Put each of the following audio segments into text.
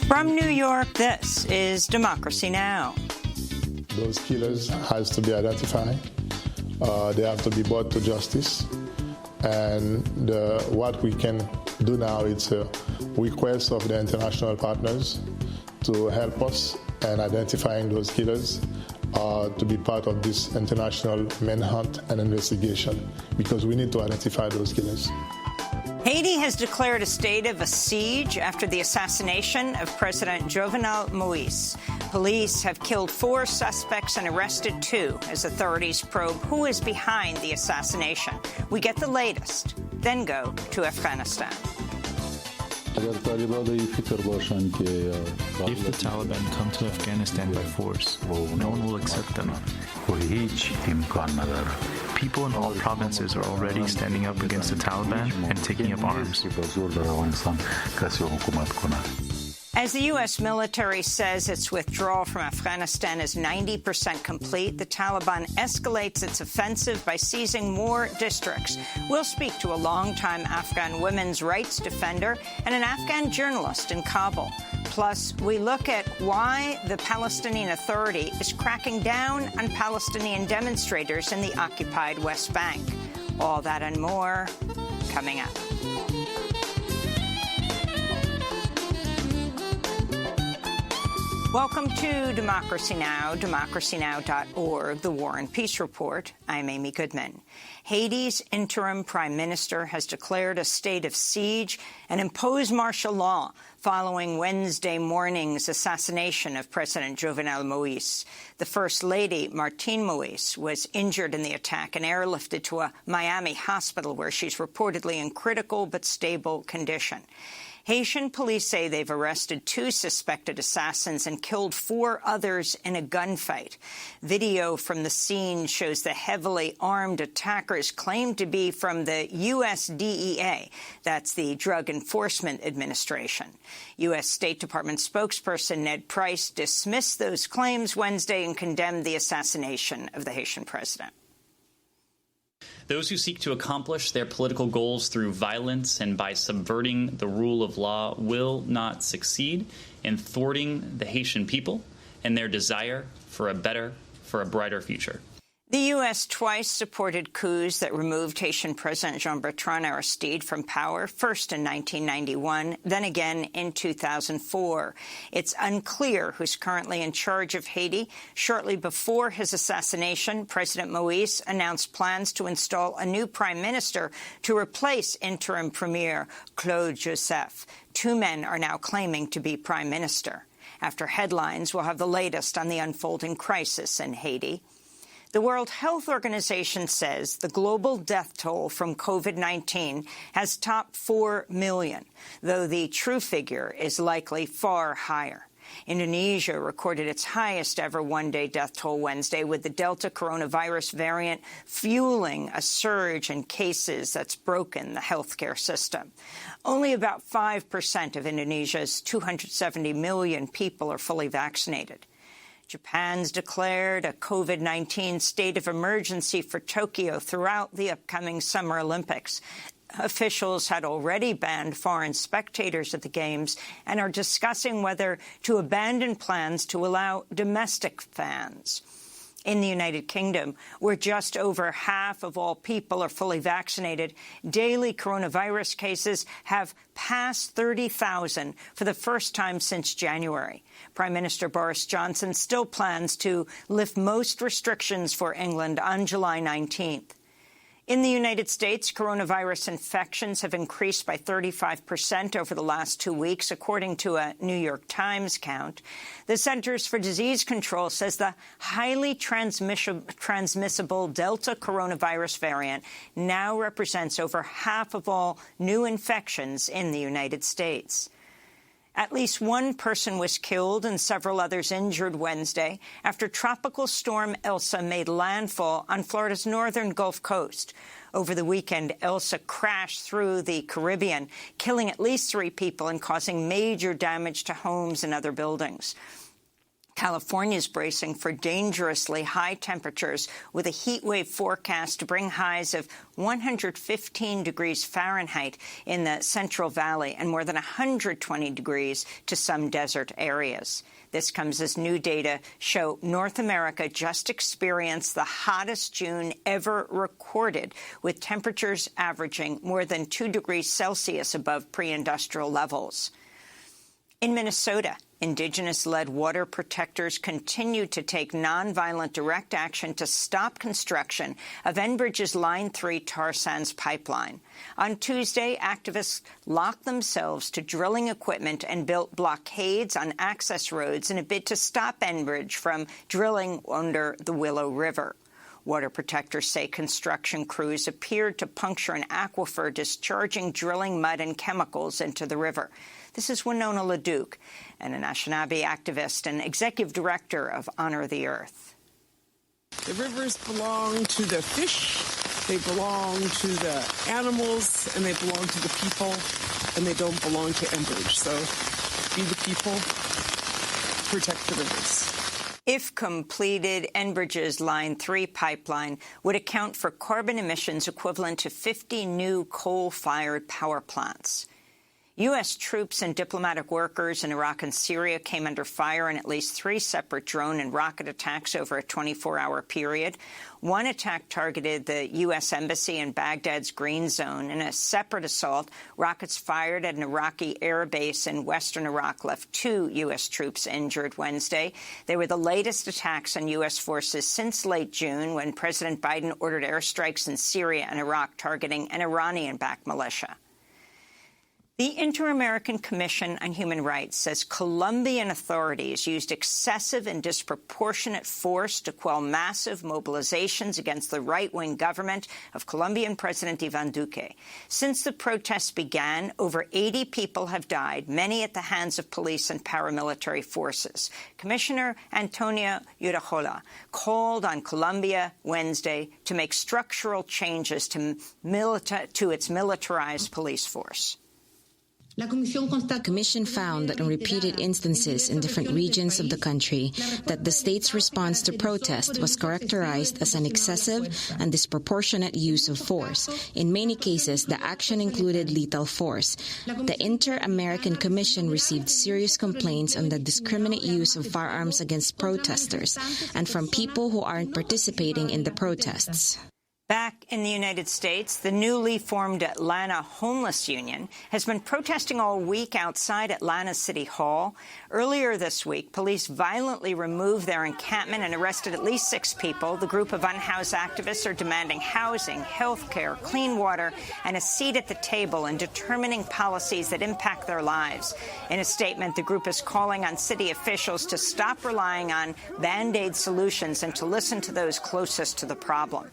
From New York, this is Democracy Now! Those killers has to be identified. They have to be brought to justice. And what we can do now is a request of the international partners to help us in identifying those killers, to be part of this international manhunt and investigation, because we need to identify those killers. Haiti has declared a state of a siege after the assassination of President Jovenel Moïse. Police have killed 4 suspects and arrested 2 as authorities probe who is behind the assassination. We get the latest, then go to Afghanistan. If the Taliban come to Afghanistan by force, no one will accept them. People in all provinces are already standing up against the Taliban and taking up arms. As the U.S. military says its withdrawal from Afghanistan is 90% complete, the Taliban escalates its offensive by seizing more districts. We'll speak to a longtime Afghan women's rights defender and an Afghan journalist in Kabul. Plus, we look at why the Palestinian Authority is cracking down on Palestinian demonstrators in the occupied West Bank. All that and more coming up. Welcome to Democracy Now!, democracynow.org, the War and Peace Report. I'm Amy Goodman. Haiti's interim prime minister has declared a state of siege and imposed martial law following Wednesday morning's assassination of President Jovenel Moïse. The First Lady, Martine Moïse, was injured in the attack and airlifted to a Miami hospital where she's reportedly in critical but stable condition. Haitian police say they've arrested 2 suspected assassins and killed 4 others in a gunfight. Video from the scene shows the heavily armed attackers claimed to be from the U.S. DEA. That's the Drug Enforcement Administration. U.S. State Department spokesperson Ned Price dismissed those claims Wednesday and condemned the assassination of the Haitian president. Those who seek to accomplish their political goals through violence and by subverting the rule of law will not succeed in thwarting the Haitian people and their desire for a brighter future. The U.S. twice supported coups that removed Haitian President Jean-Bertrand Aristide from power, first in 1991, then again in 2004. It's unclear who's currently in charge of Haiti. Shortly before his assassination, President Moïse announced plans to install a new prime minister to replace interim premier Claude Joseph. 2 men are now claiming to be prime minister. After headlines, we'll have the latest on the unfolding crisis in Haiti. The World Health Organization says the global death toll from COVID-19 has topped 4 million, though the true figure is likely far higher. Indonesia recorded its highest ever one-day death toll Wednesday, with the Delta coronavirus variant fueling a surge in cases that's broken the healthcare system. Only about 5% of Indonesia's 270 million people are fully vaccinated. Japan's declared a COVID-19 state of emergency for Tokyo throughout the upcoming Summer Olympics. Officials had already banned foreign spectators at the Games and are discussing whether to abandon plans to allow domestic fans. In the United Kingdom, where just over half of all people are fully vaccinated, daily coronavirus cases have passed 30,000 for the first time since January. Prime Minister Boris Johnson still plans to lift most restrictions for England on July 19th. In the United States, coronavirus infections have increased by 35% over the last 2 weeks, according to a New York Times count. The Centers for Disease Control says the highly transmissible Delta coronavirus variant now represents over half of all new infections in the United States. At least 1 person was killed and several others injured Wednesday after Tropical Storm Elsa made landfall on Florida's northern Gulf Coast. Over the weekend, Elsa crashed through the Caribbean, killing at least 3 people and causing major damage to homes and other buildings. California is bracing for dangerously high temperatures with a heat wave forecast to bring highs of 115 degrees Fahrenheit in the Central Valley and more than 120 degrees to some desert areas. This comes as new data show North America just experienced the hottest June ever recorded, with temperatures averaging more than 2 degrees Celsius above pre-industrial levels. In Minnesota, Indigenous-led water protectors continue to take nonviolent direct action to stop construction of Enbridge's Line 3 tar sands pipeline. On Tuesday, activists locked themselves to drilling equipment and built blockades on access roads in a bid to stop Enbridge from drilling under the Willow River. Water protectors say construction crews appeared to puncture an aquifer, discharging drilling mud and chemicals into the river. This is Winona LaDuke, an Anishinaabe activist and executive director of Honor the Earth. The rivers belong to the fish, they belong to the animals, and they belong to the people, and they don't belong to Enbridge. So be the people, protect the rivers. If completed, Enbridge's Line 3 pipeline would account for carbon emissions equivalent to 50 new coal-fired power plants. U.S. troops and diplomatic workers in Iraq and Syria came under fire in at least 3 separate drone and rocket attacks over a 24-hour period. One attack targeted the U.S. Embassy in Baghdad's Green Zone. In a separate assault, rockets fired at an Iraqi air base in western Iraq left 2 U.S. troops injured Wednesday. They were the latest attacks on U.S. forces since late June, when President Biden ordered airstrikes in Syria and Iraq targeting an Iranian-backed militia. The Inter-American Commission on Human Rights says Colombian authorities used excessive and disproportionate force to quell massive mobilizations against the right-wing government of Colombian President Iván Duque. Since the protests began, over 80 people have died, many at the hands of police and paramilitary forces. Commissioner Antonio Urrejola called on Colombia Wednesday to make structural changes to its militarized police force. The Commission found that in repeated instances in different regions of the country that the state's response to protest was characterized as an excessive and disproportionate use of force. In many cases, the action included lethal force. The Inter-American Commission received serious complaints on the discriminate use of firearms against protesters and from people who aren't participating in the protests. Back in the United States, the newly formed Atlanta Homeless Union has been protesting all week outside Atlanta City Hall. Earlier this week, police violently removed their encampment and arrested at least 6 people. The group of unhoused activists are demanding housing, health care, clean water, and a seat at the table in determining policies that impact their lives. In a statement, the group is calling on city officials to stop relying on Band-Aid solutions and to listen to those closest to the problem.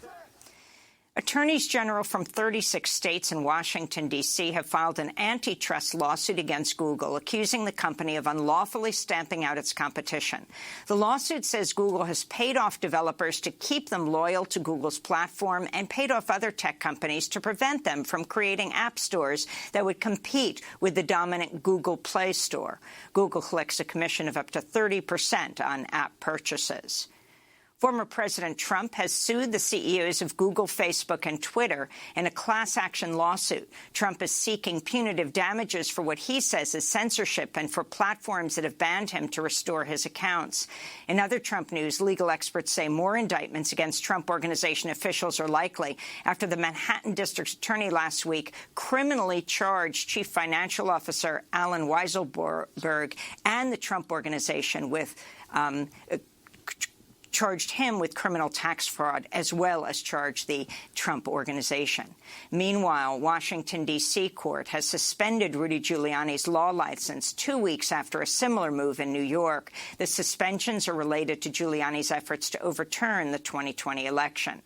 Attorneys general from 36 states and Washington, D.C. have filed an antitrust lawsuit against Google, accusing the company of unlawfully stamping out its competition. The lawsuit says Google has paid off developers to keep them loyal to Google's platform and paid off other tech companies to prevent them from creating app stores that would compete with the dominant Google Play Store. Google collects a commission of up to 30% on app purchases. Former President Trump has sued the CEOs of Google, Facebook, and Twitter in a class-action lawsuit. Trump is seeking punitive damages for what he says is censorship and for platforms that have banned him to restore his accounts. In other Trump news, legal experts say more indictments against Trump Organization officials are likely after the Manhattan District Attorney last week criminally charged Chief Financial Officer Alan Weisselberg and the Trump Organization with charged him with criminal tax fraud, as well as charged the Trump Organization. Meanwhile, Washington, D.C. court has suspended Rudy Giuliani's law license 2 weeks after a similar move in New York. The suspensions are related to Giuliani's efforts to overturn the 2020 election.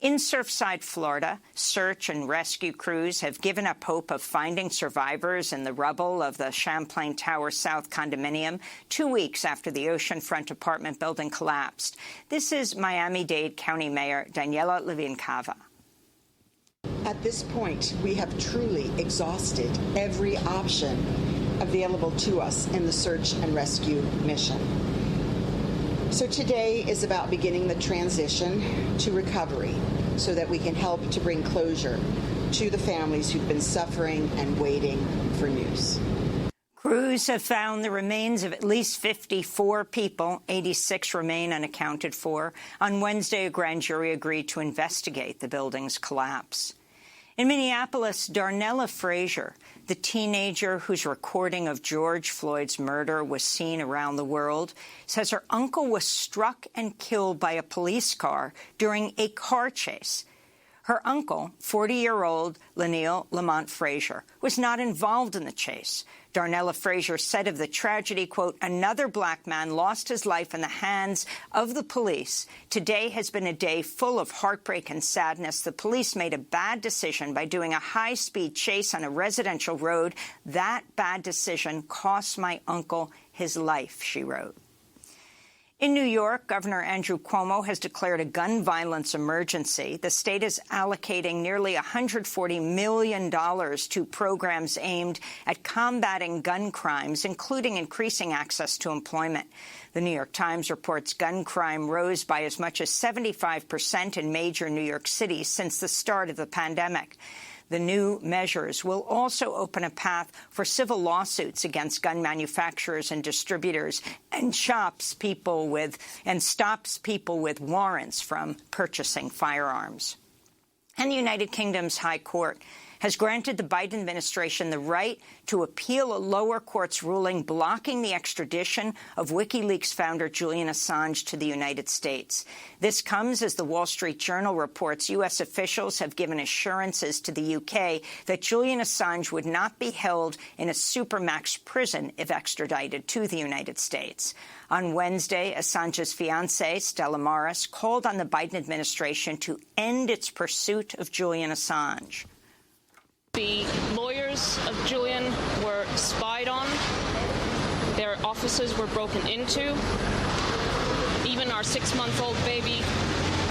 In Surfside, Florida, search and rescue crews have given up hope of finding survivors in the rubble of the Champlain Tower South condominium 2 weeks after the oceanfront apartment building collapsed. This is Miami-Dade County Mayor Daniela Levin-Cava. At this point, we have truly exhausted every option available to us in the search and rescue mission. So today is about beginning the transition to recovery so that we can help to bring closure to the families who've been suffering and waiting for news. Crews have found the remains of at least 54 people. 86 remain unaccounted for. On Wednesday, a grand jury agreed to investigate the building's collapse. In Minneapolis, Darnella Frazier, the teenager whose recording of George Floyd's murder was seen around the world, says her uncle was struck and killed by a police car during a car chase. Her uncle, 40-year-old Lanil Lamont Frazier, was not involved in the chase. Darnella Frazier said of the tragedy, quote, "Another black man lost his life in the hands of the police. Today has been a day full of heartbreak and sadness. The police made a bad decision by doing a high-speed chase on a residential road. That bad decision cost my uncle his life," she wrote. In New York, Governor Andrew Cuomo has declared a gun violence emergency. The state is allocating nearly $140 million to programs aimed at combating gun crimes, including increasing access to employment. The New York Times reports gun crime rose by as much as 75% in major New York cities since the start of the pandemic. The new measures will also open a path for civil lawsuits against gun manufacturers and distributors and stops people with warrants from purchasing firearms. And the United Kingdom's High Court has granted the Biden administration the right to appeal a lower court's ruling blocking the extradition of WikiLeaks founder Julian Assange to the United States. This comes as the Wall Street Journal reports U.S. officials have given assurances to the U.K. that Julian Assange would not be held in a supermax prison if extradited to the United States. On Wednesday, Assange's fiancée, Stella Maris, called on the Biden administration to end its pursuit of Julian Assange. The lawyers of Julian were spied on. Their offices were broken into. Even our 6-month-old baby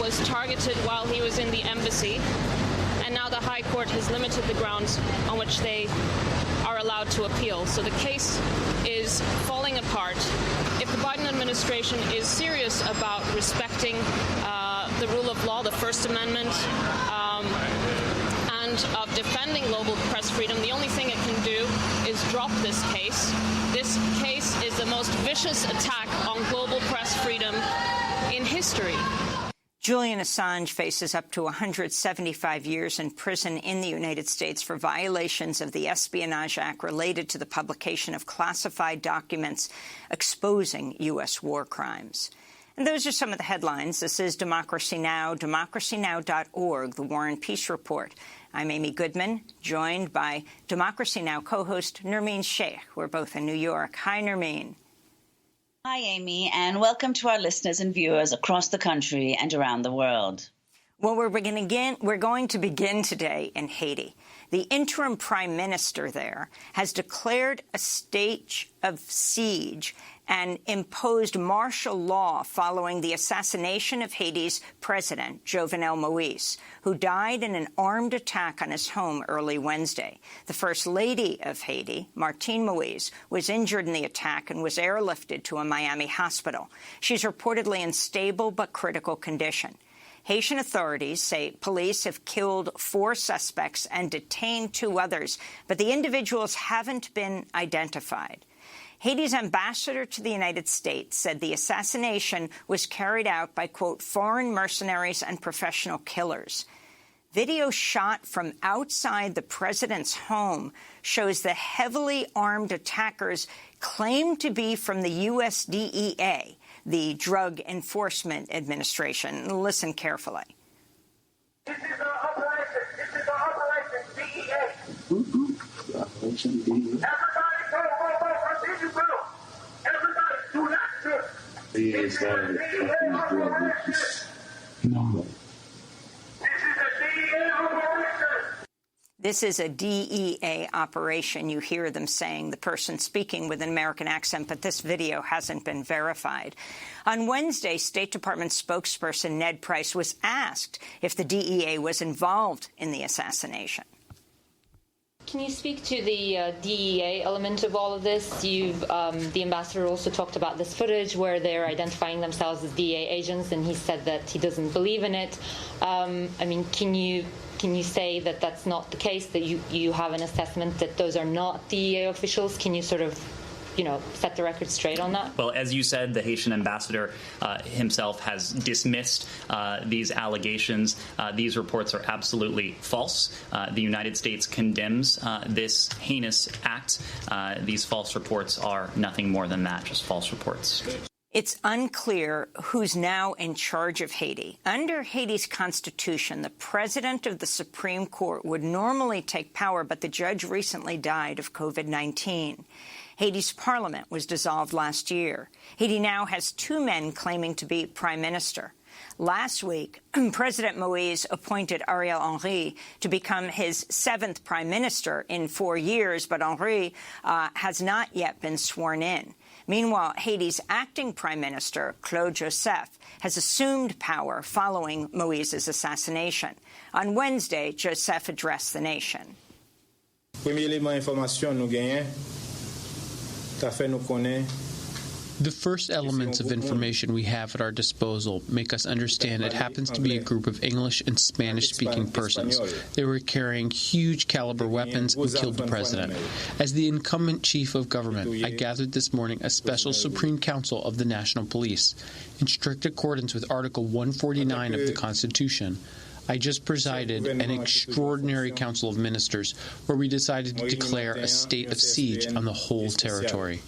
was targeted while he was in the embassy. And now the High Court has limited the grounds on which they are allowed to appeal. So the case is falling apart. If the Biden administration is serious about respecting the rule of law, the First Amendment, and of defending global press freedom, the only thing it can do is drop this case. This case is the most vicious attack on global press freedom in history. Julian Assange faces up to 175 years in prison in the United States for violations of the Espionage Act related to the publication of classified documents exposing U.S. war crimes. And those are some of the headlines. This is Democracy Now!, democracynow.org, the War and Peace Report. I'm Amy Goodman, joined by Democracy Now! Co-host Nermeen Sheikh. We're both in New York. Hi, Nermeen. Hi, Amy, and welcome to our listeners and viewers across the country and around the world. Well, we're going to begin today in Haiti. The interim prime minister there has declared a state of siege and imposed martial law following the assassination of Haiti's president, Jovenel Moïse, who died in an armed attack on his home early Wednesday. The First Lady of Haiti, Martine Moïse, was injured in the attack and was airlifted to a Miami hospital. She's reportedly in stable but critical condition. Haitian authorities say police have killed 4 suspects and detained 2 others, but the individuals haven't been identified. Haiti's ambassador to the United States said the assassination was carried out by, quote, foreign mercenaries and professional killers. Video shot from outside the president's home shows the heavily armed attackers claimed to be from the USDEA, the Drug Enforcement Administration. Listen carefully. This is our operation. This is our operation, DEA. Operation DEA. Everybody go. Continue, go. Everybody do not sit. This is a DEA operation. No. This is a DEA operation. You hear them saying, the person speaking with an American accent, but this video hasn't been verified. On Wednesday, State Department spokesperson Ned Price was asked if the DEA was involved in the assassination. Can you speak to the DEA element of all of this? The ambassador also talked about this footage where they're identifying themselves as DEA agents, and he said that he doesn't believe in it. Can you say that that's not the case, that you have an assessment that those are not DEA officials? Can you sort of set the record straight on that? Well, as you said, the Haitian ambassador himself has dismissed these allegations. These reports are absolutely false. The United States condemns this heinous act. These false reports are nothing more than that, just false reports. It's unclear who's now in charge of Haiti. Under Haiti's constitution, the president of the Supreme Court would normally take power, but the judge recently died of COVID-19. Haiti's parliament was dissolved last year. Haiti now has two men claiming to be prime minister. Last week, President Moïse appointed Ariel Henry to become his seventh prime minister in 4 years, but Henry has not yet been sworn in. Meanwhile, Haiti's acting prime minister, Claude Joseph, has assumed power following Moïse's assassination. On Wednesday, Joseph addressed the nation. The first elements of information we have at our disposal make us understand it happens to be a group of English and Spanish-speaking persons. They were carrying huge caliber weapons and killed the president. As the incumbent chief of government, I gathered this morning a special Supreme Council of the National Police. In strict accordance with Article 149 of the Constitution, I just presided an extraordinary council of ministers where we decided to declare a state of siege on the whole territory.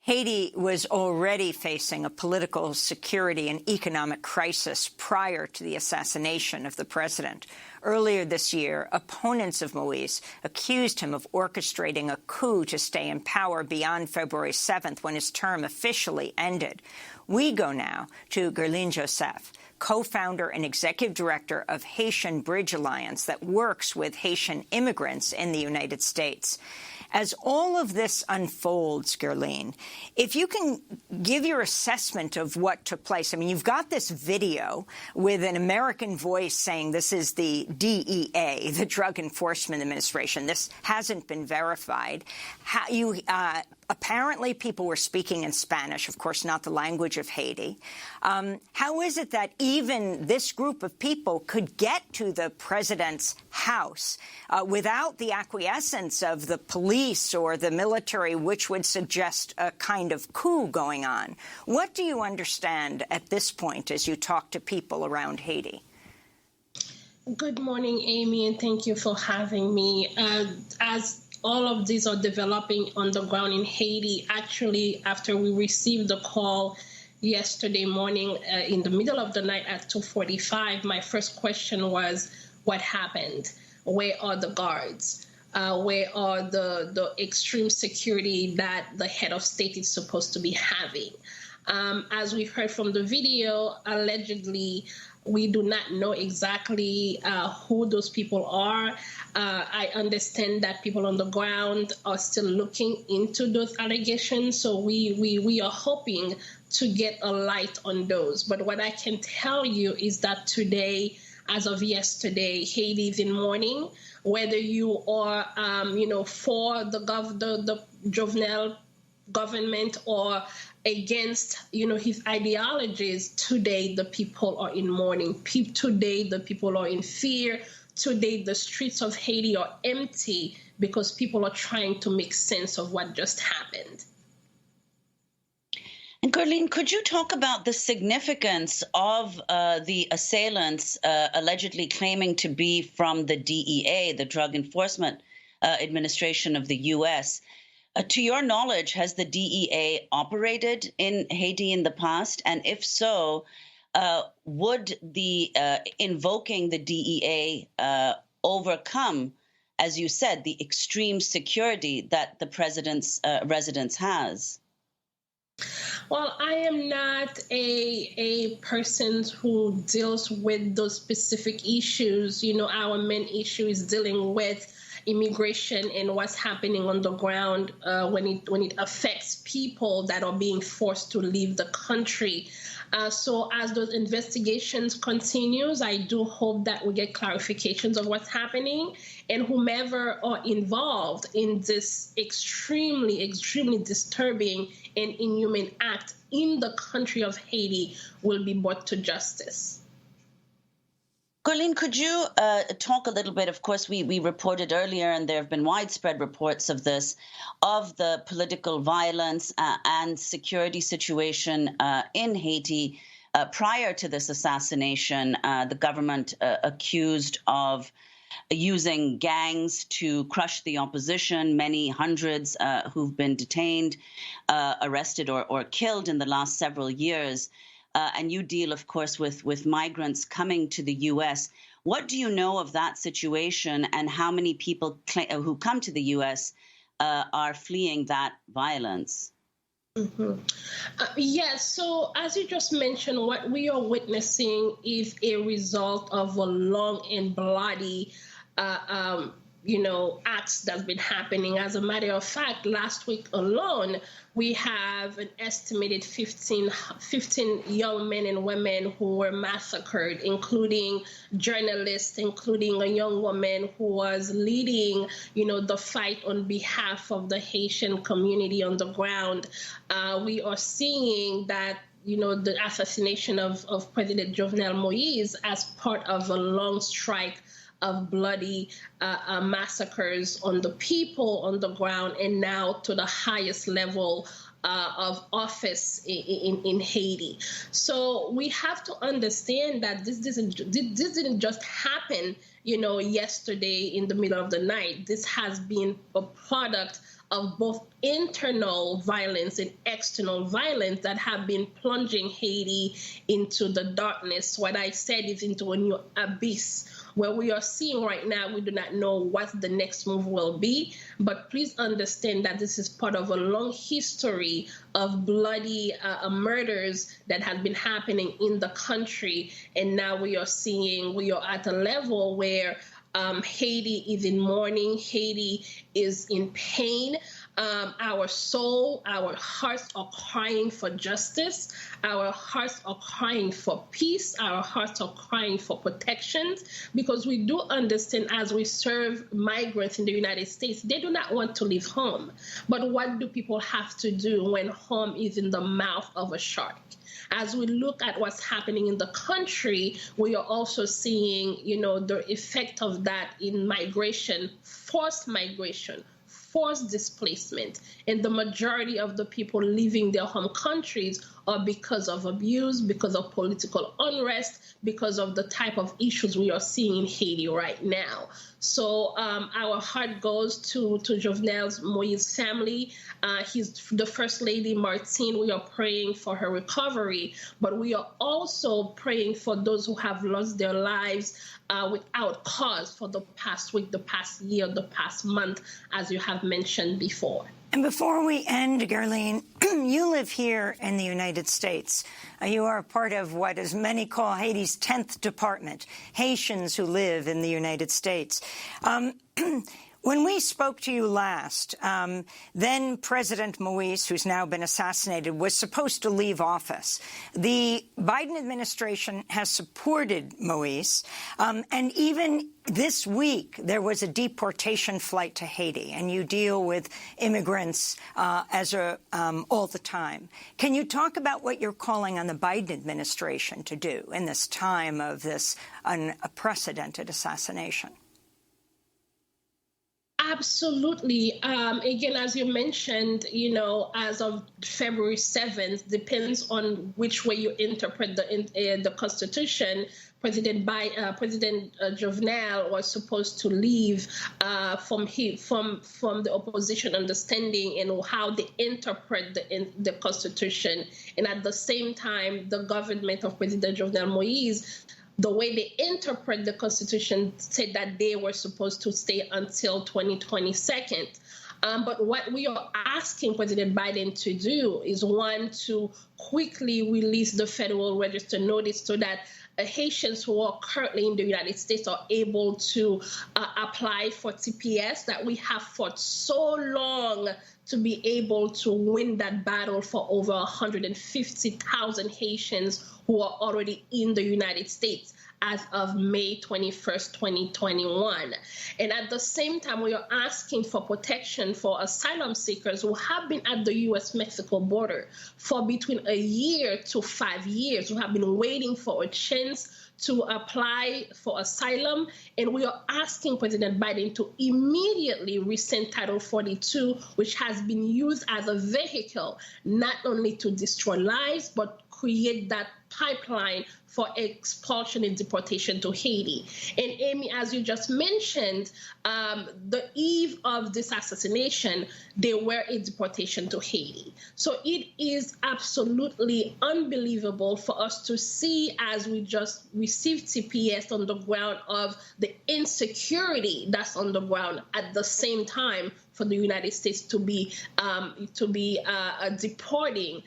Haiti was already facing a political, security, and economic crisis prior to the assassination of the president. Earlier this year, opponents of Moïse accused him of orchestrating a coup to stay in power beyond February 7th, when his term officially ended. We go now to Guerline Joseph, co-founder and executive director of Haitian Bridge Alliance that works with Haitian immigrants in the United States. As all of this unfolds, Guerline, if you can give your assessment of what took place. I mean, you've got this video with an American voice saying this is the DEA, the Drug Enforcement Administration. This hasn't been verified. Apparently, people were speaking in Spanish, of course, not the language of Haiti. How is it that even this group of people could get to the president's house without the acquiescence of the police or the military, which would suggest a kind of coup going on? What do you understand at this point as you talk to people around Haiti? Good morning, Amy, and thank you for having me. As all of these are developing on the ground in Haiti, actually, after we received the call yesterday morning in the middle of the night at 2:45, my first question was, what happened? Where are the guards? Where are the extreme security that the head of state is supposed to be having? As we heard from the video, allegedly, we do not know exactly who those people are. I understand that people on the ground are still looking into those allegations, so we are hoping to get a light on those. But what I can tell you is that today, as of yesterday, Haiti is in mourning. Whether you are, for the Jovenel government or against, his ideologies, today the people are in mourning. Today the people are in fear. Today the streets of Haiti are empty because people are trying to make sense of what just happened. And Guerline, could you talk about the significance of the assailants allegedly claiming to be from the DEA, the Drug Enforcement Administration of the U.S.? To your knowledge, has the DEA operated in Haiti in the past? And if so, would the invoking the DEA overcome, as you said, the extreme security that the president's residence has? Well, I am not a person who deals with those specific issues. Our main issue is dealing with immigration and what's happening on the ground when it affects people that are being forced to leave the country. So as those investigations continues, I do hope that we get clarifications of what's happening, and whomever are involved in this extremely, extremely disturbing and inhuman act in the country of Haiti will be brought to justice. Colleen, could you talk a little bit? Of course, we reported earlier, and there have been widespread reports of this, of the political violence and security situation in Haiti prior to this assassination. The government accused of using gangs to crush the opposition, many hundreds who've been detained, arrested or killed in the last several years. And you deal, of course, with migrants coming to the U.S. What do you know of that situation, and how many people who come to the U.S. Are fleeing that violence? Mm-hmm. Yes, so as you just mentioned, what we are witnessing is a result of a long and bloody acts that's been happening. As a matter of fact, last week alone, we have an estimated 15 young men and women who were massacred, including journalists, including a young woman who was leading, the fight on behalf of the Haitian community on the ground. We are seeing that the assassination of President Jovenel Moïse as part of a long strike of bloody massacres on the people on the ground, and now to the highest level of office in Haiti. So we have to understand that this didn't just happen, yesterday in the middle of the night. This has been a product of both internal violence and external violence that have been plunging Haiti into the darkness. What I said is into a new abyss where we are seeing right now. We do not know what the next move will be, but please understand that this is part of a long history of bloody murders that have been happening in the country. And now we are at a level where Haiti is in mourning. Haiti is in pain. Our soul, our hearts are crying for justice. Our hearts are crying for peace. Our hearts are crying for protection, because we do understand, as we serve migrants in the United States, they do not want to leave home. But what do people have to do when home is in the mouth of a shark? As we look at what's happening in the country, we are also seeing, the effect of that in migration, forced displacement. And the majority of the people leaving their home countries are because of abuse, because of political unrest, because of the type of issues we are seeing in Haiti right now. So our heart goes to Jovenel Moïse's family. The First Lady, Martine, we are praying for her recovery, but we are also praying for those who have lost their lives without cause for the past week, the past year, the past month, as you have mentioned before. And before we end, Gerline, you live here in the United States. You are a part of what, as many call, Haiti's 10th department, Haitians who live in the United States. When we spoke to you last, then President Moïse, who's now been assassinated, was supposed to leave office. The Biden administration has supported Moïse, and even this week there was a deportation flight to Haiti, and you deal with immigrants all the time. Can you talk about what you're calling on the Biden administration to do in this time of this unprecedented assassination? Absolutely. Again, as you mentioned, as of February 7th, depends on which way you interpret the Constitution. President Jovenel was supposed to leave from the opposition understanding and how they interpret the Constitution. And at the same time, the government of President Jovenel Moïse, the way they interpret the Constitution, said that they were supposed to stay until 2022. But what we are asking President Biden to do is, one, to quickly release the Federal Register notice so that Haitians who are currently in the United States are able to apply for TPS, that we have fought so long to be able to win that battle for over 150,000 Haitians who are already in the United States as of May 21st, 2021. And at the same time, we are asking for protection for asylum seekers who have been at the U.S.-Mexico border for between a year to 5 years, who have been waiting for a chance to apply for asylum. And we are asking President Biden to immediately rescind Title 42, which has been used as a vehicle not only to destroy lives, but create that pipeline for expulsion and deportation to Haiti. And Amy, as you just mentioned, the eve of this assassination, there were a deportation to Haiti. So it is absolutely unbelievable for us to see, as we just received TPS on the ground, of the insecurity that's on the ground at the same time for the United States to be deporting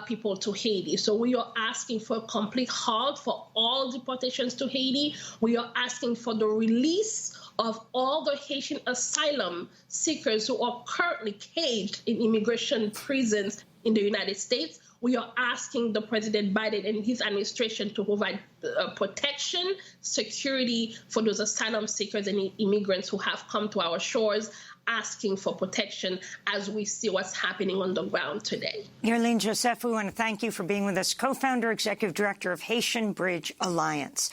people to Haiti. So we are asking for a complete halt for all deportations to Haiti. We are asking for the release of all the Haitian asylum seekers who are currently caged in immigration prisons in the United States. We are asking the President Biden and his administration to provide protection, security for those asylum seekers and immigrants who have come to our shores, asking for protection as we see what's happening on the ground today. Yerline Joseph, we want to thank you for being with us, co-founder, executive director of Haitian Bridge Alliance.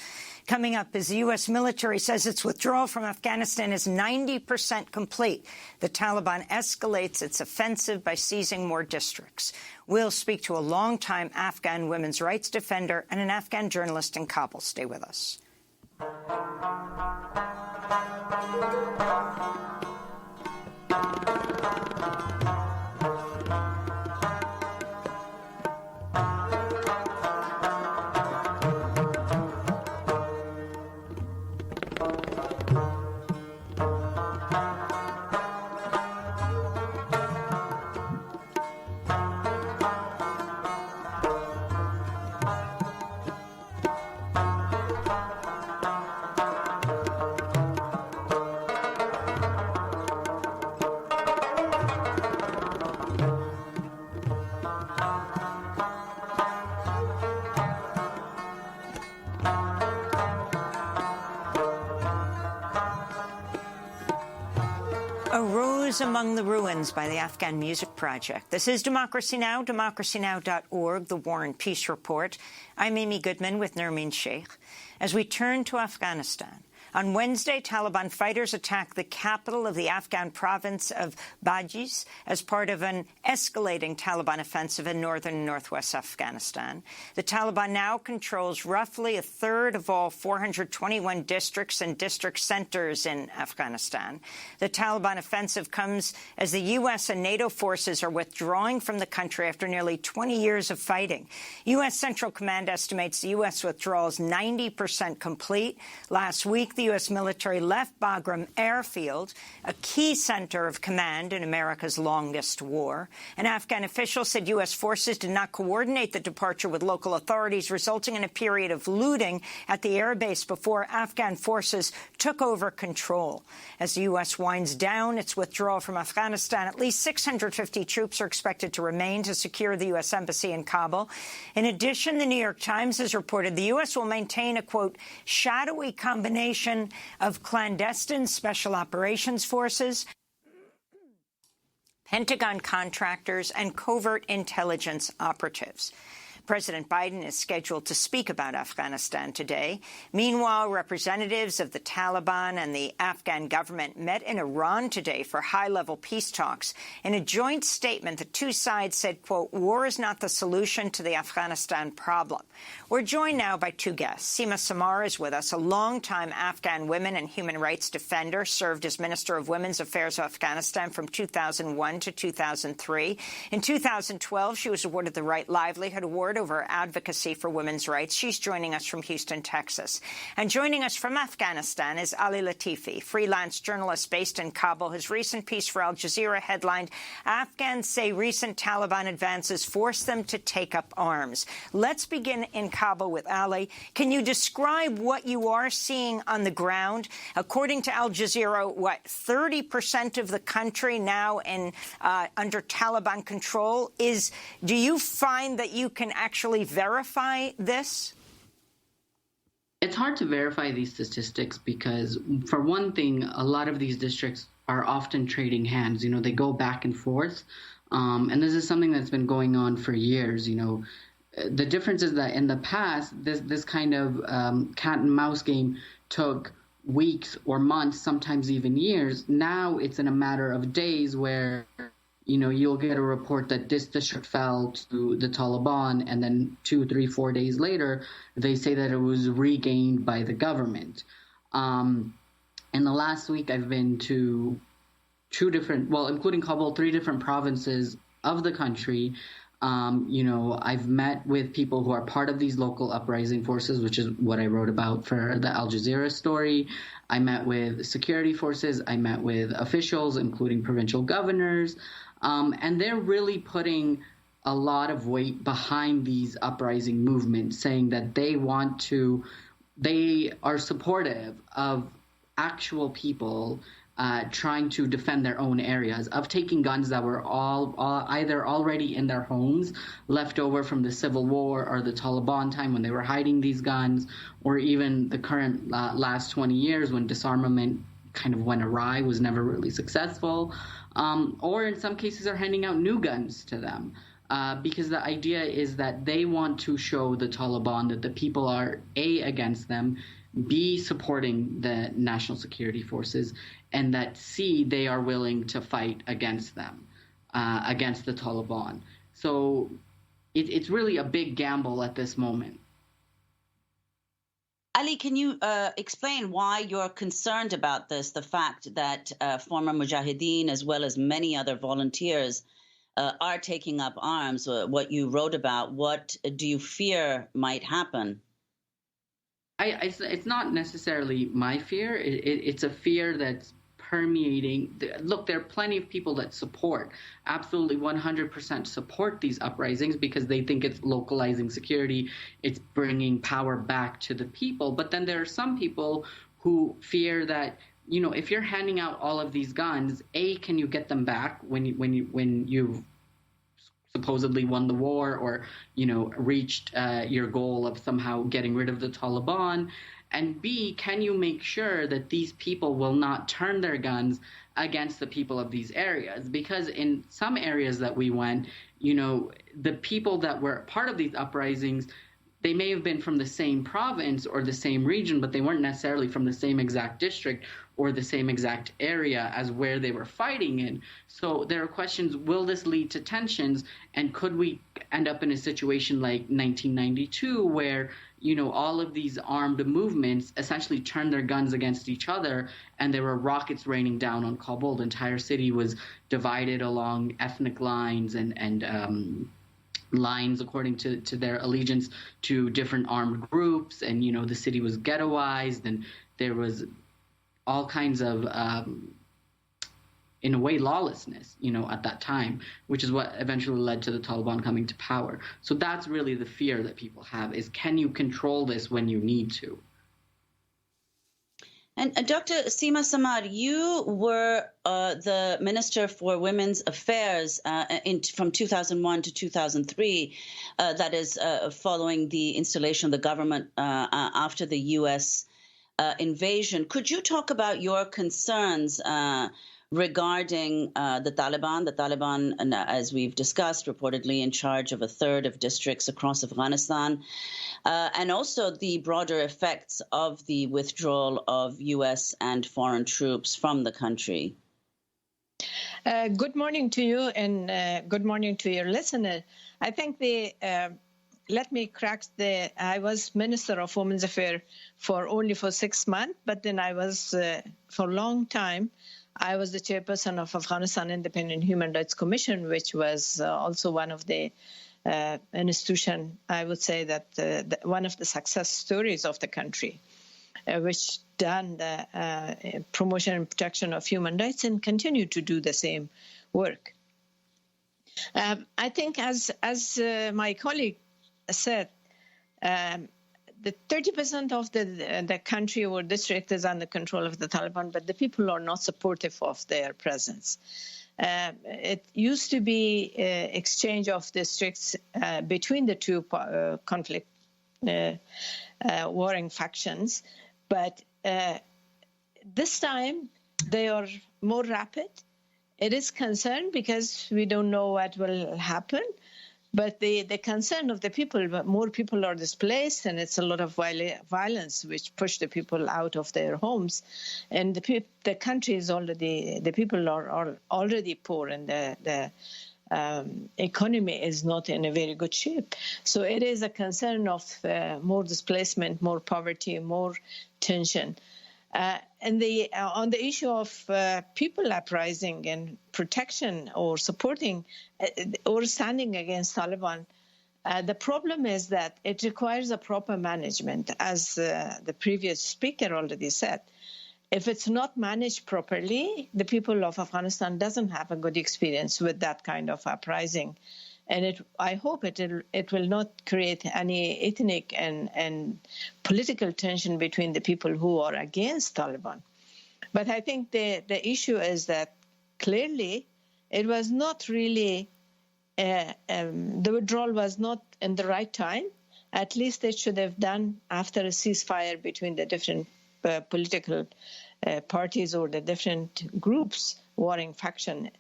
Coming up, as the U.S. military says its withdrawal from Afghanistan is 90% complete, the Taliban escalates its offensive by seizing more districts. We'll speak to a longtime Afghan women's rights defender and an Afghan journalist in Kabul. Stay with us. A Rose Among the Ruins by the Afghan Music Project. This is Democracy Now!, democracynow.org, the War and Peace Report. I'm Amy Goodman with Nermeen Sheikh. As we turn to Afghanistan, on Wednesday, Taliban fighters attacked the capital of the Afghan province of Badghis as part of an escalating Taliban offensive in northern and northwest Afghanistan. The Taliban now controls roughly a third of all 421 districts and district centers in Afghanistan. The Taliban offensive comes as the U.S. and NATO forces are withdrawing from the country after nearly 20 years of fighting. U.S. Central Command estimates the U.S. withdrawal is 90% complete. Last week, the U.S. military left Bagram Airfield, a key center of command in America's longest war. An Afghan official said U.S. forces did not coordinate the departure with local authorities, resulting in a period of looting at the airbase before Afghan forces took over control. As the U.S. winds down its withdrawal from Afghanistan, at least 650 troops are expected to remain to secure the U.S. embassy in Kabul. In addition, the New York Times has reported the U.S. will maintain a, quote, shadowy combination of clandestine special operations forces, Pentagon contractors, and covert intelligence operatives. President Biden is scheduled to speak about Afghanistan today. Meanwhile, representatives of the Taliban and the Afghan government met in Iran today for high-level peace talks. In a joint statement, the two sides said, quote, war is not the solution to the Afghanistan problem. We're joined now by two guests. Seema Samar is with us, a longtime Afghan women and human rights defender, served as Minister of Women's Affairs of Afghanistan from 2001 to 2003. In 2012, she was awarded the Right Livelihood Award support over advocacy for women's rights. She's joining us from Houston, Texas. And joining us from Afghanistan is Ali Latifi, freelance journalist based in Kabul. His recent piece for Al Jazeera headlined, "Afghans say recent Taliban advances force them to take up arms." Let's begin in Kabul with Ali. Can you describe what you are seeing on the ground? According to Al Jazeera, 30% of the country now under Taliban control. Do you find that you can actually verify this? It's hard to verify these statistics because, for one thing, a lot of these districts are often trading hands. They go back and forth. And this is something that's been going on for years. The difference is that in the past, this kind of cat and mouse game took weeks or months, sometimes even years. Now it's in a matter of days where, you'll get a report that this district fell to the Taliban, and then 2, 3, 4 days later, they say that it was regained by the government. In the last week, I've been to including Kabul, 3 different provinces of the country. I've met with people who are part of these local uprising forces, which is what I wrote about for the Al Jazeera story. I met with security forces. I met with officials, including provincial governors. And they're really putting a lot of weight behind these uprising movements, saying that they are supportive of actual people trying to defend their own areas, of taking guns that were all either already in their homes, left over from the Civil War or the Taliban time when they were hiding these guns, or even the current last 20 years when disarmament kind of went awry, was never really successful, or in some cases are handing out new guns to them. Because the idea is that they want to show the Taliban that the people are A, against them, B, supporting the national security forces, and that C, they are willing to fight against them, against the Taliban. So it's really a big gamble at this moment. Ali, can you explain why you're concerned about this, the fact that former mujahideen, as well as many other volunteers, are taking up arms? What you wrote about, what do you fear might happen? It's not necessarily my fear. It's a fear that's permeating. Look, there are plenty of people that absolutely 100% support these uprisings because they think it's localizing security, it's bringing power back to the people. But then there are some people who fear that, if you're handing out all of these guns, A, can you get them back when you've supposedly won the war or, reached your goal of somehow getting rid of the Taliban? And B, can you make sure that these people will not turn their guns against the people of these areas? Because in some areas that we went, the people that were part of these uprisings, they may have been from the same province or the same region, but they weren't necessarily from the same exact district or the same exact area as where they were fighting in. So there are questions, will this lead to tensions? And could we end up in a situation like 1992 where, all of these armed movements essentially turned their guns against each other and there were rockets raining down on Kabul? The entire city was divided along ethnic lines and lines according to their allegiance to different armed groups, and the city was ghettoized, and there was all kinds of in a way lawlessness at that time, which is what eventually led to the Taliban coming to power. So that's really the fear that people have, is can you control this when you need to? And Dr. Seema Samad, you were the Minister for Women's Affairs from 2001 to 2003, that is following the installation of the government after the U.S. Invasion. Could you talk about your concerns regarding the Taliban? The Taliban, as we've discussed, reportedly in charge of a third of districts across Afghanistan, and also the broader effects of the withdrawal of U.S. and foreign troops from the country. Good morning to you, and good morning to your listener. I think let me correct I was Minister of Women's Affairs only for 6 months, but then I was for a long time I was the chairperson of Afghanistan Independent Human Rights Commission, which was also one of the institution, I would say that one of the success stories of the country, which done the promotion and protection of human rights and continue to do the same work. I think, as my colleague said, the 30% of the country or district is under control of the Taliban, but the people are not supportive of their presence. It used to be exchange of districts between the two conflict warring factions, but this time they are more rapid. It is concern because we don't know what will happen, but the concern of the people, more people are displaced, and it's a lot of violence which push the people out of their homes, and the country is already, the people are already poor, and the economy is not in a very good shape. So it is a concern of more displacement, more poverty, more tension. And on the issue of people uprising and protection or supporting or standing against Taliban, the problem is that it requires a proper management, as the previous speaker already said. If it's not managed properly, the people of Afghanistan doesn't have a good experience with that kind of uprising. And I hope it will not create any ethnic and political tension between the people who are against Taliban. But I think the issue is that clearly it was not really, the withdrawal was not in the right time. At least it should have done after a ceasefire between the different political parties or the different groups, warring faction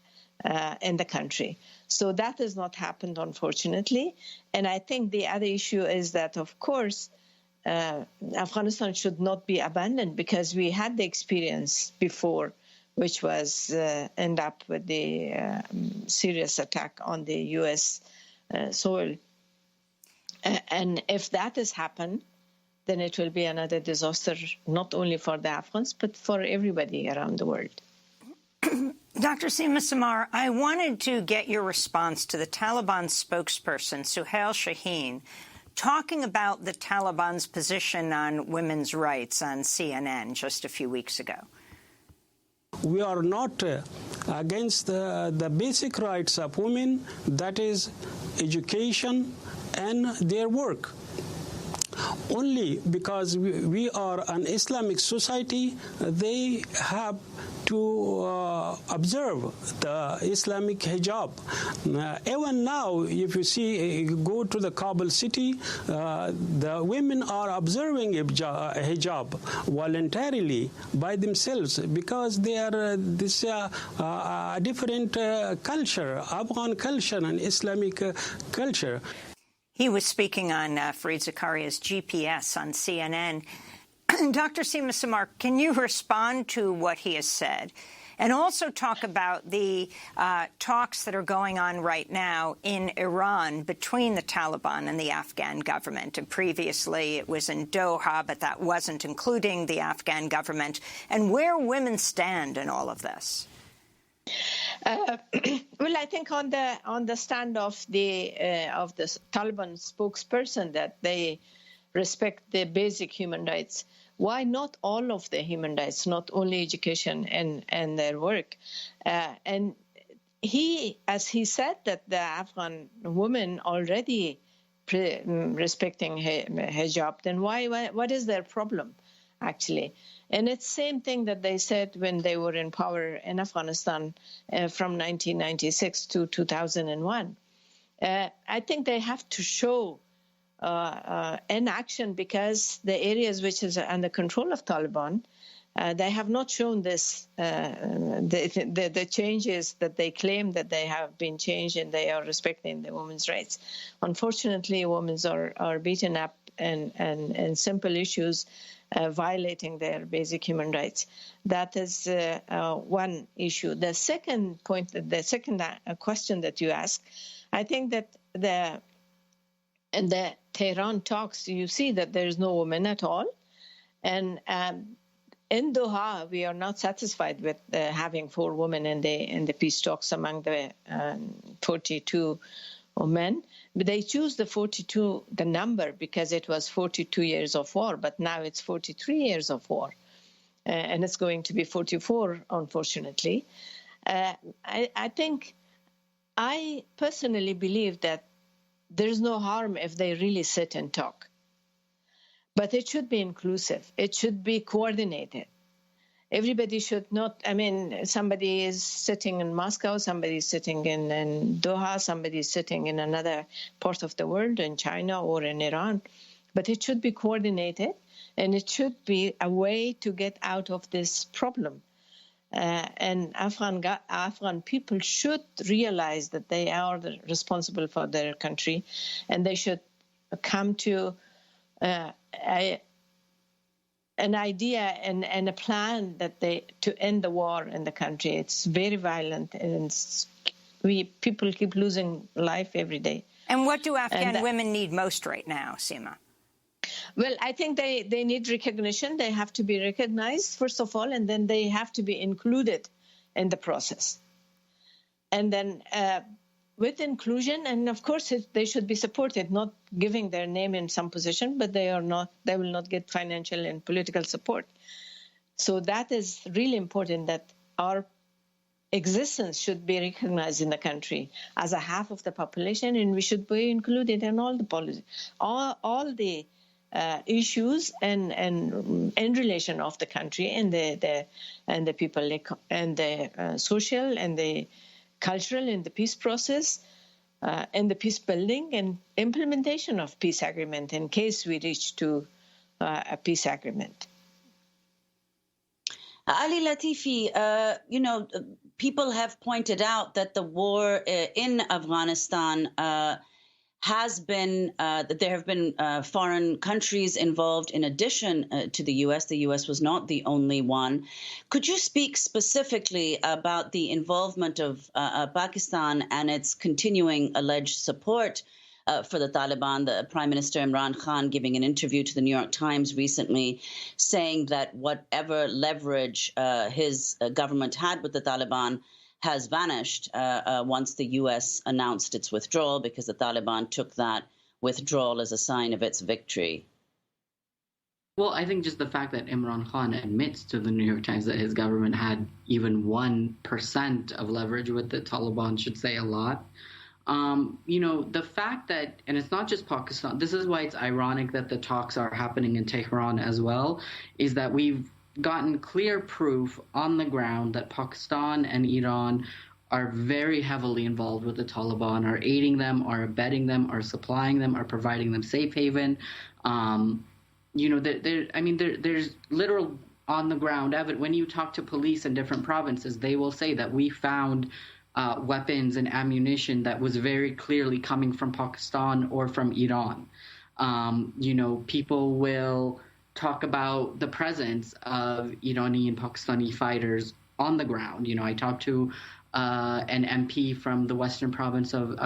in the country. So that has not happened, unfortunately. And I think the other issue is that, of course, Afghanistan should not be abandoned, because we had the experience before, which was end up with the serious attack on the U.S. Soil. And if that has happened, then it will be another disaster, not only for the Afghans, but for everybody around the world. Dr. Seema Samar, I wanted to get your response to the Taliban spokesperson, Suhail Shaheen, talking about the Taliban's position on women's rights on CNN just a few weeks ago. We are not against the basic rights of women, that is education and their work. Only because we are an Islamic society, they have to observe the Islamic hijab. Even now, if you see, go to the Kabul city, the women are observing hijab voluntarily by themselves, because they are this different culture, Afghan culture and Islamic culture. He was speaking on Fareed Zakaria's GPS on CNN. Dr. Seema Samar, can you respond to what he has said? And also talk about the talks that are going on right now in Iran between the Taliban and the Afghan government. And previously it was in Doha, but that wasn't including the Afghan government. And where women stand in all of this? Well, I think on the stand of the Taliban spokesperson that they respect the basic human rights. Why not all of the human rights, not only education and their work? And he, as he said, that the Afghan women already respecting hijab, then what is their problem, actually? And it's the same thing that they said when they were in power in Afghanistan from 1996 to 2001. I think they have to show in action, because the areas which is under control of Taliban, they have not shown this, the changes that they claim that they have been changed and they are respecting the women's rights. Unfortunately, women are beaten up and simple issues violating their basic human rights. That is one issue. The second point, the second question that you asked, I think that in the Tehran talks, you see that there is no woman at all. And in Doha, we are not satisfied with having 4 women in the peace talks among the 42 men. But they choose the 42, the number, because it was 42 years of war, but now it's 43 years of war. And it's going to be 44, unfortunately. I personally believe that there's no harm if they really sit and talk. But it should be inclusive. It should be coordinated. Everybody should not, somebody is sitting in Moscow, somebody is sitting in Doha, somebody is sitting in another part of the world, in China or in Iran. But it should be coordinated, and it should be a way to get out of this problem. And Afghan people should realize that they are responsible for their country, and they should come to an idea and a plan to end the war in the country. It's very violent, and people keep losing life every day. And what do Afghan women need most right now, Seema? Well, I think they need recognition. They have to be recognized, first of all, and then they have to be included in the process. And then with inclusion, and of course they should be supported, not giving their name in some position, but they will not get financial and political support. So that is really important, that our existence should be recognized in the country as a half of the population, and we should be included in all the policy, all the issues and relation of the country and the people and the social and the cultural and the peace process and the peace building and implementation of peace agreement in case we reach to a peace agreement. Ali Latifi, people have pointed out that the war in Afghanistan has been that there have been foreign countries involved in addition to the U.S. The U.S. was not the only one. Could you speak specifically about the involvement of Pakistan and its continuing alleged support for the Taliban? The Prime Minister Imran Khan giving an interview to the New York Times recently saying that whatever leverage his government had with the Taliban has vanished once the U.S. announced its withdrawal, because the Taliban took that withdrawal as a sign of its victory. Well, I think just the fact that Imran Khan admits to the New York Times that his government had even 1% of leverage with the Taliban should say a lot. The fact that, and it's not just Pakistan, this is why it's ironic that the talks are happening in Tehran as well, is that we've gotten clear proof on the ground that Pakistan and Iran are very heavily involved with the Taliban, are aiding them, are abetting them, are supplying them, are providing them safe haven. There's literal on the ground evidence. When you talk to police in different provinces, they will say that we found weapons and ammunition that was very clearly coming from Pakistan or from Iran. People will talk about the presence of Iranian and Pakistani fighters on the ground. I talked to an MP from the western province of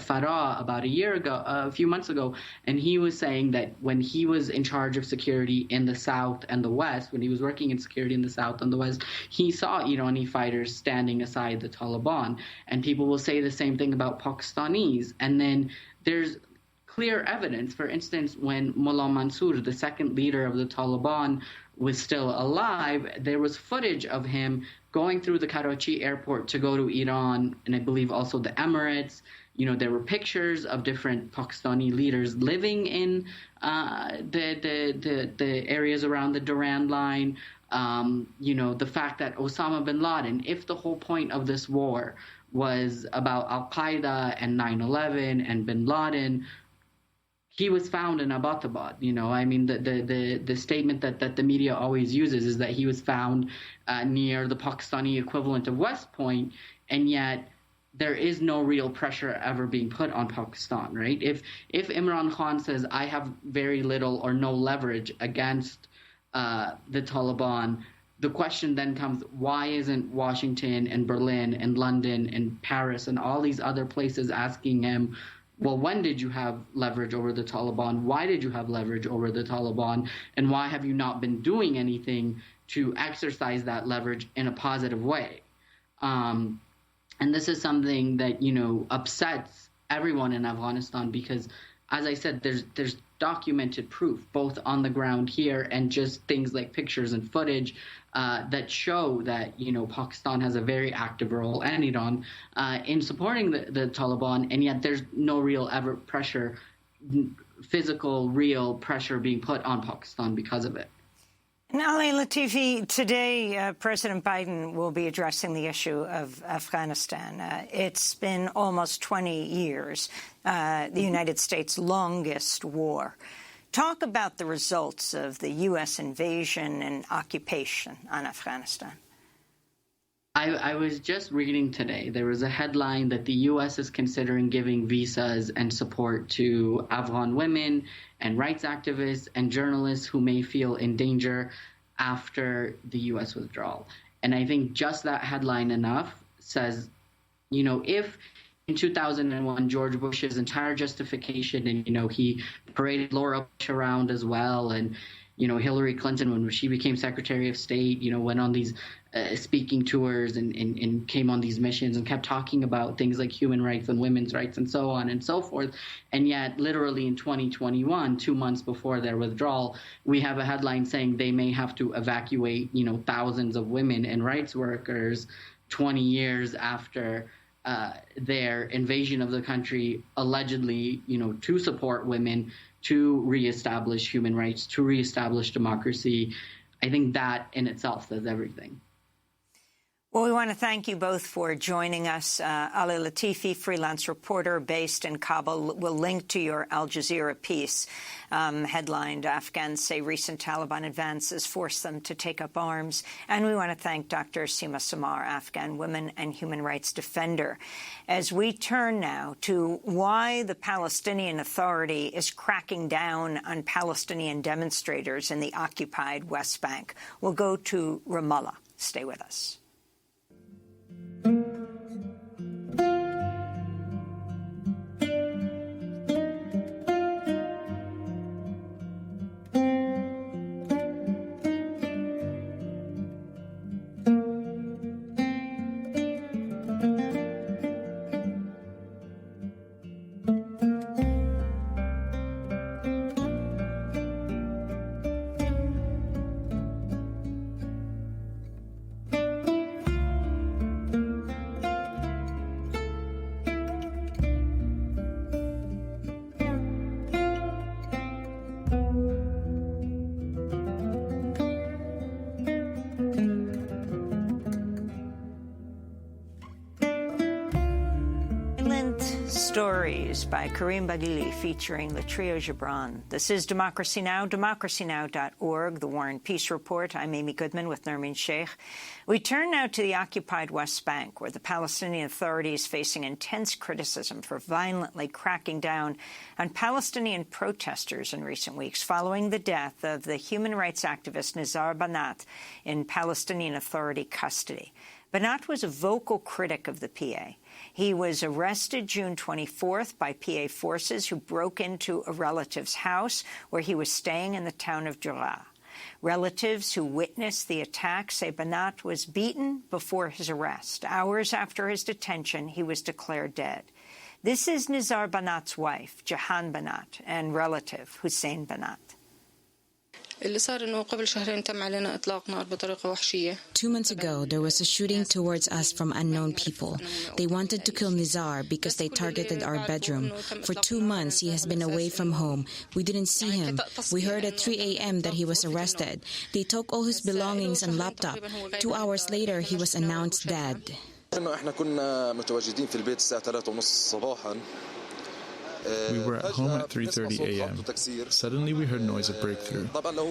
Farah about a few months ago, and he was saying that when he was in charge of security in the south and the west, when he was working in security in the south and the west, he saw Irani fighters standing aside the Taliban. And people will say the same thing about Pakistanis. And then there's clear evidence. For instance, when Mullah Mansour, the second leader of the Taliban, was still alive, there was footage of him going through the Karachi airport to go to Iran, and I believe also the Emirates. There were pictures of different Pakistani leaders living in the areas around the Durand Line. The fact that Osama bin Laden, if the whole point of this war was about Al-Qaeda and 9/11 and bin Laden, he was found in Abbottabad. The statement that the media always uses is that he was found near the Pakistani equivalent of West Point, and yet there is no real pressure ever being put on Pakistan, right? If Imran Khan says, I have very little or no leverage against the Taliban, the question then comes, why isn't Washington and Berlin and London and Paris and all these other places asking him, well, when did you have leverage over the Taliban? Why did you have leverage over the Taliban? And why have you not been doing anything to exercise that leverage in a positive way? And this is something that, upsets everyone in Afghanistan because, as I said, there's documented proof, both on the ground here and just things like pictures and footage that show that, Pakistan has a very active role, and Iran, in supporting the Taliban, and yet there's no real pressure, physical, real pressure being put on Pakistan because of it. And Ali Latifi, today President Biden will be addressing the issue of Afghanistan. It's been almost 20 years, the United States' longest war. Talk about the results of the U.S. invasion and occupation on Afghanistan. I was just reading today, there was a headline that the U.S. is considering giving visas and support to Afghan women and rights activists and journalists who may feel in danger after the U.S. withdrawal. And I think just that headline enough says, if in 2001, George Bush's entire justification, and, he paraded Laura Bush around as well, and, Hillary Clinton, when she became Secretary of State, went on these speaking tours and came on these missions and kept talking about things like human rights and women's rights and so on and so forth. And yet, literally in 2021, 2 months before their withdrawal, we have a headline saying they may have to evacuate, thousands of women and rights workers 20 years after their invasion of the country, allegedly, to support women, to reestablish human rights, to reestablish democracy. I think that in itself says everything. Well, we want to thank you both for joining us. Ali Latifi, freelance reporter based in Kabul, will link to your Al Jazeera piece headlined, Afghans say recent Taliban advances forced them to take up arms. And we want to thank Dr. Seema Samar, Afghan woman and human rights defender. As we turn now to why the Palestinian Authority is cracking down on Palestinian demonstrators in the occupied West Bank, we'll go to Ramallah. Stay with us. Stories by Karim Badili featuring Latria Gibran. This is Democracy Now!, democracynow.org, The War and Peace Report. I'm Amy Goodman with Nermeen Sheikh. We turn now to the occupied West Bank, where the Palestinian Authority is facing intense criticism for violently cracking down on Palestinian protesters in recent weeks following the death of the human rights activist Nizar Banat in Palestinian Authority custody. Banat was a vocal critic of the PA. He was arrested June 24th by PA forces who broke into a relative's house where he was staying in the town of Jura. Relatives who witnessed the attack say Banat was beaten before his arrest. Hours after his detention, he was declared dead. This is Nizar Banat's wife, Jahan Banat, and relative Hussein Banat. 2 months ago, there was a shooting towards us from unknown people. They wanted to kill Nizar because they targeted our bedroom. For 2 months, he has been away from home. We didn't see him. We heard at 3 a.m. that he was arrested. They took all his belongings and laptop. 2 hours later, he was announced dead. We were at home at 3:30 a.m. Suddenly we heard noise of breakthrough.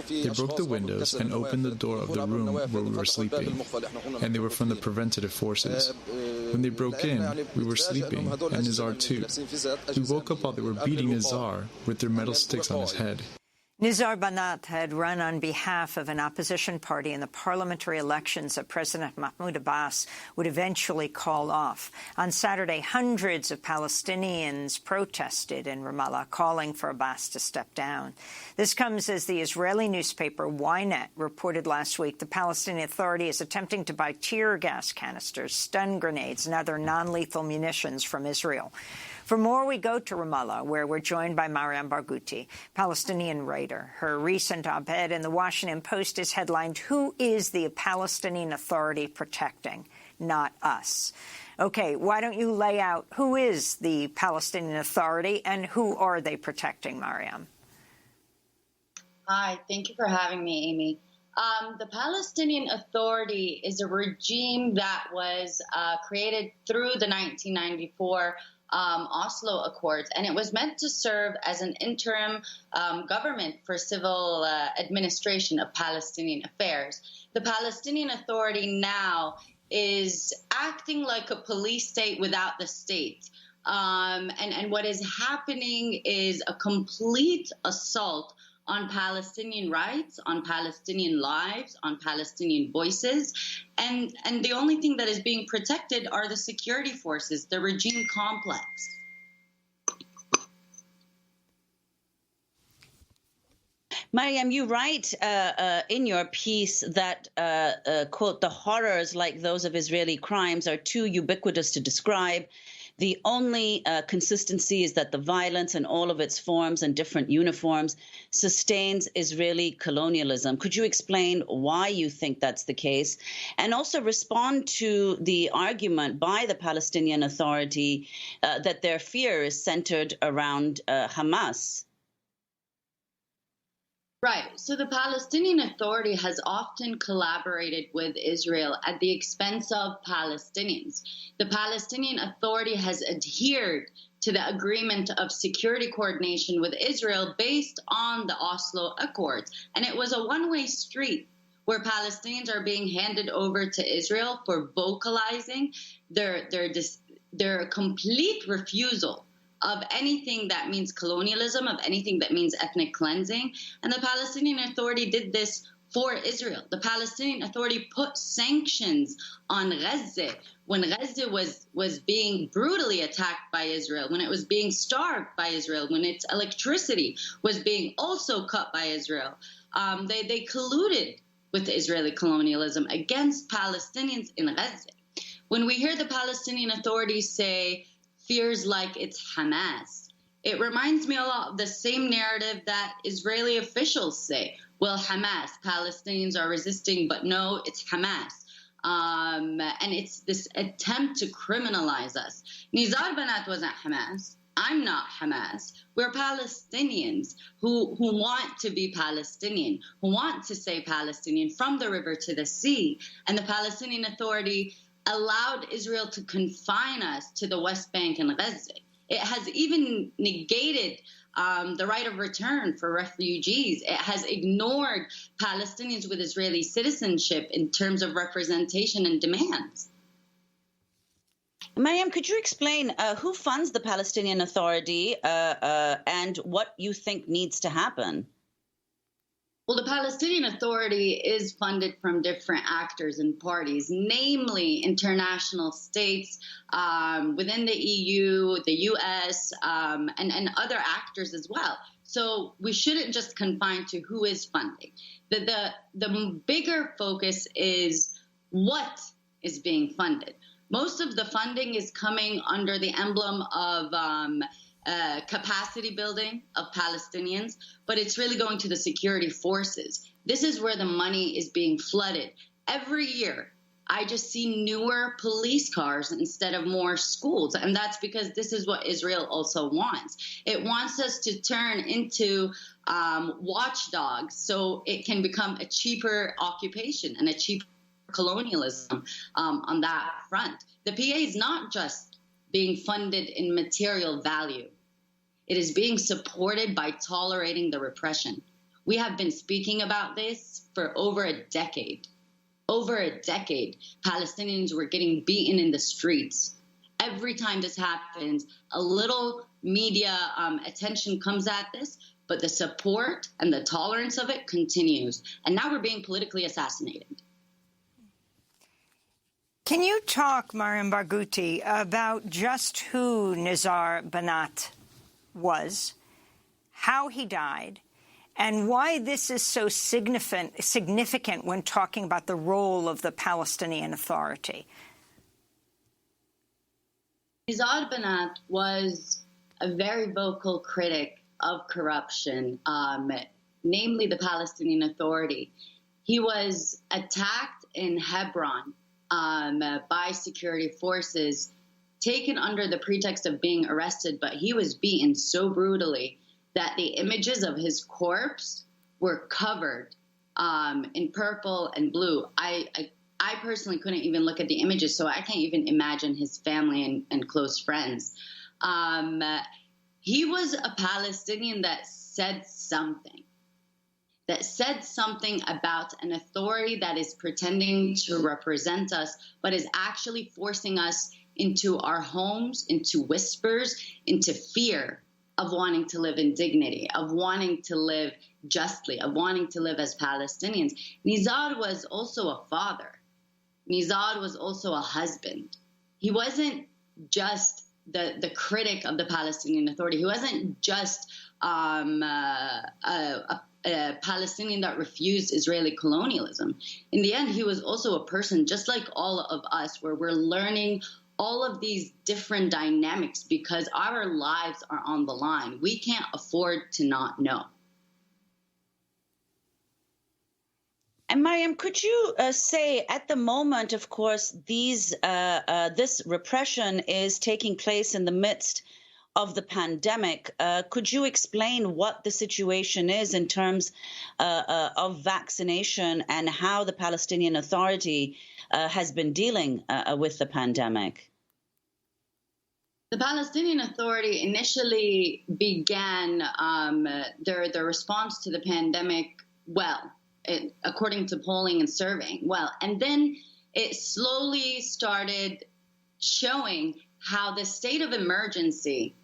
They broke the windows and opened the door of the room where we were sleeping, and they were from the preventative forces. When they broke in, we were sleeping, and Nizar too. We woke up while they were beating Nizar with their metal sticks on his head. Nizar Banat had run on behalf of an opposition party in the parliamentary elections that President Mahmoud Abbas would eventually call off. On Saturday, hundreds of Palestinians protested in Ramallah, calling for Abbas to step down. This comes as the Israeli newspaper Ynet reported last week the Palestinian Authority is attempting to buy tear gas canisters, stun grenades, and other non-lethal munitions from Israel. For more, we go to Ramallah, where we're joined by Mariam Barghouti, Palestinian writer. Her recent op-ed in the Washington Post is headlined, "Who is the Palestinian Authority protecting? Not us." Okay, why don't you lay out who is the Palestinian Authority and who are they protecting, Mariam? Hi, thank you for having me, Amy. The Palestinian Authority is a regime that was created through the 1994 Oslo Accords, and it was meant to serve as an interim government for civil administration of Palestinian affairs. The Palestinian Authority now is acting like a police state without the state. And what is happening is a complete assault on Palestinian rights, on Palestinian lives, on Palestinian voices. And the only thing that is being protected are the security forces, the regime complex. Mariam, you write in your piece that, quote, the horrors like those of Israeli crimes are too ubiquitous to describe. The only consistency is that the violence in all of its forms and different uniforms sustains Israeli colonialism. Could you explain why you think that's the case? And also respond to the argument by the Palestinian Authority that their fear is centered around Hamas. Right. So the Palestinian Authority has often collaborated with Israel at the expense of Palestinians. The Palestinian Authority has adhered to the agreement of security coordination with Israel based on the Oslo Accords. And it was a one-way street where Palestinians are being handed over to Israel for vocalizing their complete refusal of anything that means colonialism, of anything that means ethnic cleansing. And the Palestinian Authority did this for Israel. The Palestinian Authority put sanctions on Gaza when Gaza was being brutally attacked by Israel, when it was being starved by Israel, when its electricity was being also cut by Israel. They colluded with Israeli colonialism against Palestinians in Gaza. When we hear the Palestinian Authority say, fears like it's Hamas, it reminds me a lot of the same narrative that Israeli officials say. Well, Hamas, Palestinians are resisting, but no, it's Hamas. And it's this attempt to criminalize us. Nizar Banat wasn't Hamas. I'm not Hamas. We're Palestinians who want to be Palestinian, who want to say Palestinian from the river to the sea. And the Palestinian Authority allowed Israel to confine us to the West Bank and Gaza. It has even negated the right of return for refugees. It has ignored Palestinians with Israeli citizenship in terms of representation and demands. Mariam, could you explain who funds the Palestinian Authority and what you think needs to happen? Well, the Palestinian Authority is funded from different actors and parties, namely international states within the EU, the US, and other actors as well. So we shouldn't just confine to who is funding. The bigger focus is what is being funded. Most of the funding is coming under the emblem of capacity building of Palestinians, but it's really going to the security forces. This is where the money is being flooded. Every year, I just see newer police cars instead of more schools, and that's because this is what Israel also wants. It wants us to turn into watchdogs so it can become a cheaper occupation and a cheaper colonialism on that front. The PA is not just being funded in material value. It is being supported by tolerating the repression. We have been speaking about this for over a decade. Over a decade, Palestinians were getting beaten in the streets. Every time this happens, a little media attention comes at this, but the support and the tolerance of it continues. And now we're being politically assassinated. Can you talk, Mariam Barghouti, about just who Nizar Banat was, how he died, and why this is so significant when talking about the role of the Palestinian Authority? Nizar Banat was a very vocal critic of corruption, namely the Palestinian Authority. He was attacked in Hebron by security forces, taken under the pretext of being arrested, but he was beaten so brutally that the images of his corpse were covered in purple and blue. I personally couldn't even look at the images, so I can't even imagine his family and close friends. He was a Palestinian that said something about an authority that is pretending to represent us, but is actually forcing us into our homes, into whispers, into fear of wanting to live in dignity, of wanting to live justly, of wanting to live as Palestinians. Nizar was also a father. Nizar was also a husband. He wasn't just the critic of the Palestinian Authority. He wasn't just a Palestinian that refused Israeli colonialism. In the end, he was also a person just like all of us, where we're learning all of these different dynamics because our lives are on the line. We can't afford to not know. And Mariam, could you say, at the moment, of course, this repression is taking place in the midst of the pandemic. Could you explain what the situation is in terms of vaccination and how the Palestinian Authority has been dealing with the pandemic? The Palestinian Authority initially began their response to the pandemic well, according to polling and surveying well. And then it slowly started showing how the state of emergency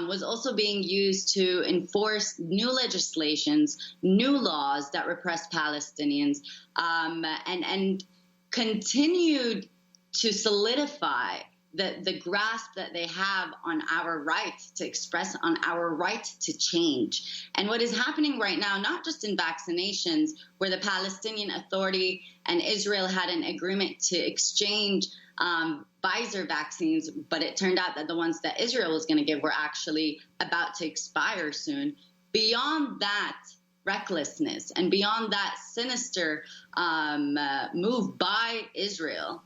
was also being used to enforce new legislations, new laws that repressed Palestinians, and continued to solidify the grasp that they have on our right to express, on our right to change. And what is happening right now, not just in vaccinations, where the Palestinian Authority and Israel had an agreement to exchange Pfizer vaccines, but it turned out that the ones that Israel was going to give were actually about to expire soon. Beyond that recklessness and beyond that sinister move by Israel,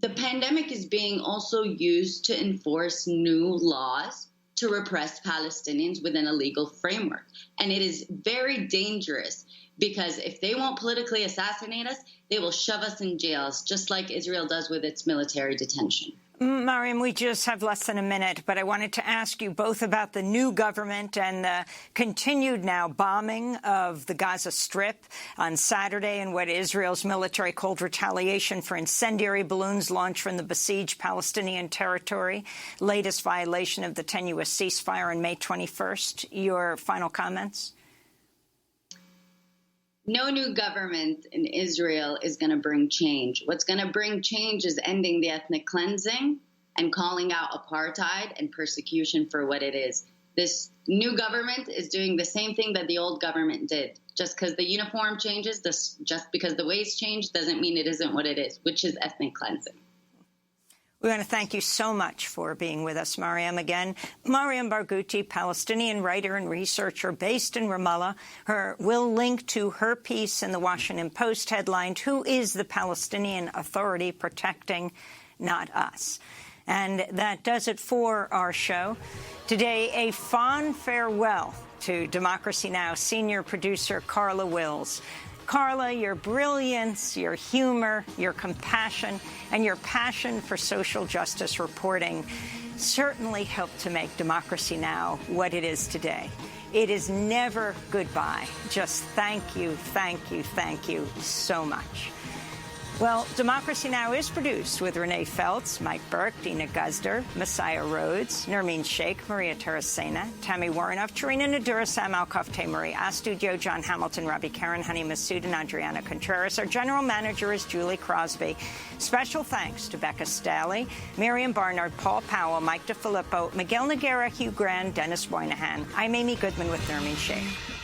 the pandemic is being also used to enforce new laws to repress Palestinians within a legal framework. And it is very dangerous because if they won't politically assassinate us, they will shove us in jails, just like Israel does with its military detention. Mariam, we just have less than a minute, but I wanted to ask you both about the new government and the continued now bombing of the Gaza Strip on Saturday and what Israel's military called retaliation for incendiary balloons launched from the besieged Palestinian territory, latest violation of the tenuous ceasefire on May 21st. Your final comments? No new government in Israel is going to bring change. What's going to bring change is ending the ethnic cleansing and calling out apartheid and persecution for what it is. This new government is doing the same thing that the old government did. Just because the uniform changes, just because the ways change, doesn't mean it isn't what it is, which is ethnic cleansing. We want to thank you so much for being with us, Mariam, again. Mariam Barghouti, Palestinian writer and researcher based in Ramallah. We'll link to her piece in the Washington Post headlined, "Who is the Palestinian Authority Protecting? Not Us." And that does it for our show. Today, a fond farewell to Democracy Now! Senior producer Carla Wills. Carla, your brilliance, your humor, your compassion, and your passion for social justice reporting certainly helped to make Democracy Now! What it is today. It is never goodbye. Just thank you, thank you, thank you so much. Well, Democracy Now! Is produced with Renee Feltz, Mike Burke, Dina Guzder, Messiah Rhodes, Nermeen Sheikh, Maria Terracena, Tammy Warnoff, Tarina Nadura, Sam Alkoff, Marie Astudio, John Hamilton, Robbie Karen, Honey Massoud, and Adriana Contreras. Our general manager is Julie Crosby. Special thanks to Becca Staley, Miriam Barnard, Paul Powell, Mike DeFilippo, Miguel Noguera, Hugh Grand, Dennis Moynihan. I'm Amy Goodman with Nermeen Sheikh.